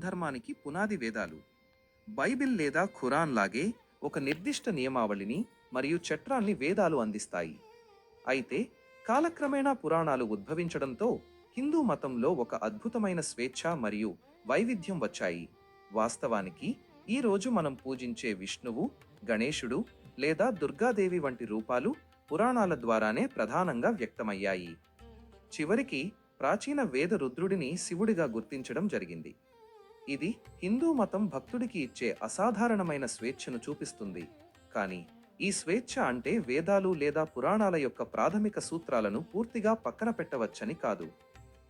ధర్మానికి పునాది వేదాలు. బైబిల్ లేదా ఖురాన్ లాగే ఒక నిర్దిష్ట నియమావళిని మరియు చట్రాన్ని వేదాలు అందిస్తాయి. అయితే కాలక్రమేణా పురాణాలు ఉద్భవించడంతో హిందూ మతంలో ఒక అద్భుతమైన స్వేచ్ఛ మరియు వైవిధ్యం వచ్చాయి. వాస్తవానికి ఈ రోజు మనం పూజించే విష్ణువు, గణేశుడు లేదా దుర్గాదేవి వంటి రూపాలు పురాణాల ద్వారానే ప్రధానంగా వ్యక్తమయ్యాయి. చివరికి ప్రాచీన వేద రుద్రుడిని శివుడిగా గుర్తించడం జరిగింది. ఇది హిందూ మతం భక్తుడికి ఇచ్చే అసాధారణమైన స్వేచ్ఛను చూపిస్తుంది. కానీ ఈ స్వేచ్ఛ అంటే వేదాలు లేదా పురాణాల యొక్క ప్రాథమిక సూత్రాలను పూర్తిగా పక్కన పెట్టవచ్చని కాదు.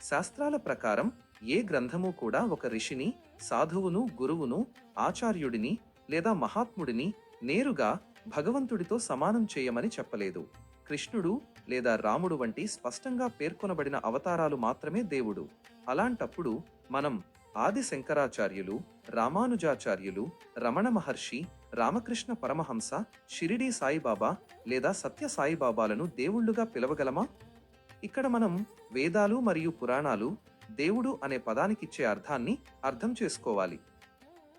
శాస్త్రాల ప్రకారం ఏ గ్రంథము కూడా ఒక ఋషిని, సాధువును, గురువును, ఆచార్యుడిని లేదా మహాత్ముడిని నేరుగా భగవంతుడితో సమానం చేయమని చెప్పలేదు. కృష్ణుడు లేదా రాముడు వంటి స్పష్టంగా పేర్కొనబడిన అవతారాలు మాత్రమే దేవుడు. అలాంటప్పుడు మనం ఆది శంకరాచార్యులు, రామానుజాచార్యులు, రమణ మహర్షి, రామకృష్ణ పరమహంస, షిరిడీ సాయిబాబా లేదా సత్య సాయిబాబాలను దేవుళ్ళుగా పిలవగలమా? ఇక్కడ మనం వేదాలు మరియు పురాణాలు దేవుడు అనే పదానికిచ్చే అర్థాన్ని అర్థం చేసుకోవాలి.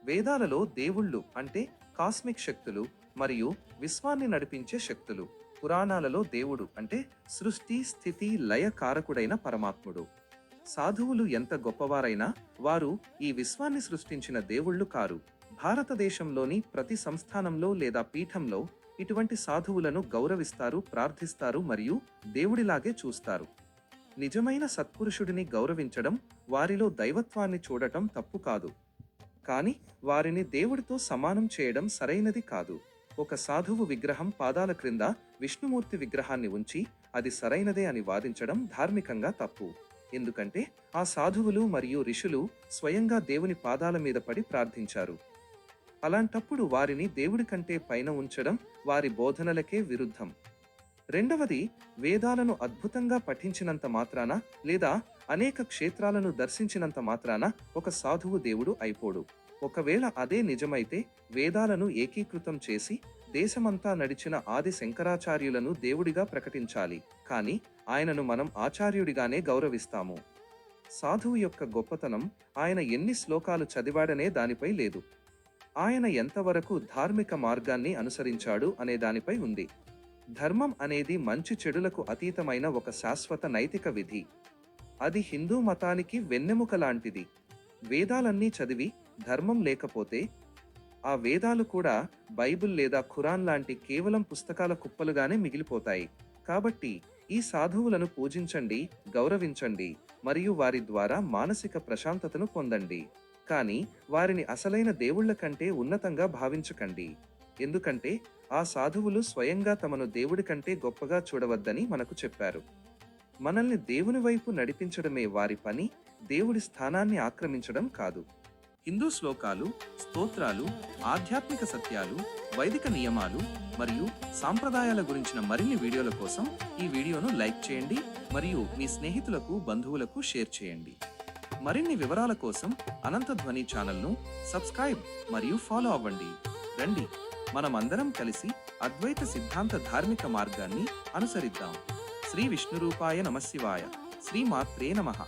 వేదాలలో దేవుళ్ళు అంటే కాస్మిక్ శక్తులు మరియు విశ్వాన్ని నడిపించే శక్తులు. పురాణాలలో దేవుడు అంటే సృష్టి, స్థితి, లయ కారకుడైన పరమాత్ముడు. సాధువులు ఎంత గొప్పవారైనా వారు ఈ విశ్వాన్ని సృష్టించిన దేవుళ్ళు కారు. భారతదేశంలోని ప్రతి సంస్థానంలో లేదా పీఠంలో ఇటువంటి సాధువులను గౌరవిస్తారు, ప్రార్థిస్తారు మరియు దేవుడిలాగే చూస్తారు. నిజమైన సత్పురుషుడిని గౌరవించడం, వారిలో దైవత్వాన్ని చూడటం తప్పు కాదు. కానీ వారిని దేవుడితో సమానం చేయడం సరైనది కాదు. ఒక సాధువు విగ్రహం పాదాల క్రింద విష్ణుమూర్తి విగ్రహాన్ని ఉంచి అది సరైనదే అని వాదించడం ధార్మికంగా తప్పు. ఎందుకంటే ఆ సాధువులు మరియు ఋషులు స్వయంగా దేవుని పాదాల మీద పడి ప్రార్థించారు. అలాంటప్పుడు వారిని దేవుడి కంటే పైన ఉంచడం వారి బోధనలకే విరుద్ధం. రెండవది, వేదాలను అద్భుతంగా పఠించినంత మాత్రాన లేదా అనేక క్షేత్రాలను దర్శించినంత మాత్రాన ఒక సాధువు దేవుడు అయిపోడు. ఒకవేళ అదే నిజమైతే వేదాలను ఏకీకృతం చేసి దేశమంతా నడిచిన ఆది శంకరాచార్యులను దేవుడిగా ప్రకటించాలి. కానీ ఆయనను మనం ఆచార్యుడిగానే గౌరవిస్తాము. సాధువు యొక్క గొప్పతనం ఆయన ఎన్ని శ్లోకాలు చదివాడనే దానిపై లేదు. ఆయన ఎంతవరకు ధార్మిక మార్గాన్ని అనుసరించాడు అనే దానిపై ఉంది. ధర్మం అనేది మంచి చెడులకు అతీతమైన ఒక శాశ్వత నైతిక విధి. అది హిందూ మతానికి వెన్నెముక లాంటిది. వేదాలన్నీ చదివి ధర్మం లేకపోతే ఆ వేదాలు కూడా బైబిల్ లేదా ఖురాన్ లాంటి కేవలం పుస్తకాల కుప్పలుగానే మిగిలిపోతాయి. కాబట్టి ఈ సాధువులను పూజించండి, గౌరవించండి మరియు వారి ద్వారా మానసిక ప్రశాంతతను పొందండి. కానీ వారిని అసలైన దేవుళ్ల కంటే ఉన్నతంగా భావించకండి. ఎందుకంటే ఆ సాధువులు స్వయంగా తమను దేవుడి కంటే గొప్పగా చూడవద్దని మనకు చెప్పారు. మనల్ని దేవుని వైపు నడిపించడమే వారి పని, దేవుడి స్థానాన్ని ఆక్రమించడం కాదు. హిందూ శ్లోకాలు, స్తోత్రాలు, ఆధ్యాత్మిక సత్యాలు, వైదిక నియమాలు మరియు సాంప్రదాయాల గురించిన మరిన్ని వీడియోల కోసం ఈ వీడియోను లైక్ చేయండి మరియు మీ స్నేహితులకు, బంధువులకు షేర్ చేయండి. మరిన్ని వివరాల కోసం అనంత ధ్వని ఛానల్ను సబ్స్క్రైబ్ మరియు ఫాలో అవ్వండి. రండి, మనమందరం కలిసి అద్వైత సిద్ధాంత ధార్మిక మార్గాన్ని అనుసరిద్దాం. శ్రీ విష్ణురూపాయ నమః శివాయ. శ్రీ మాత్రే నమః.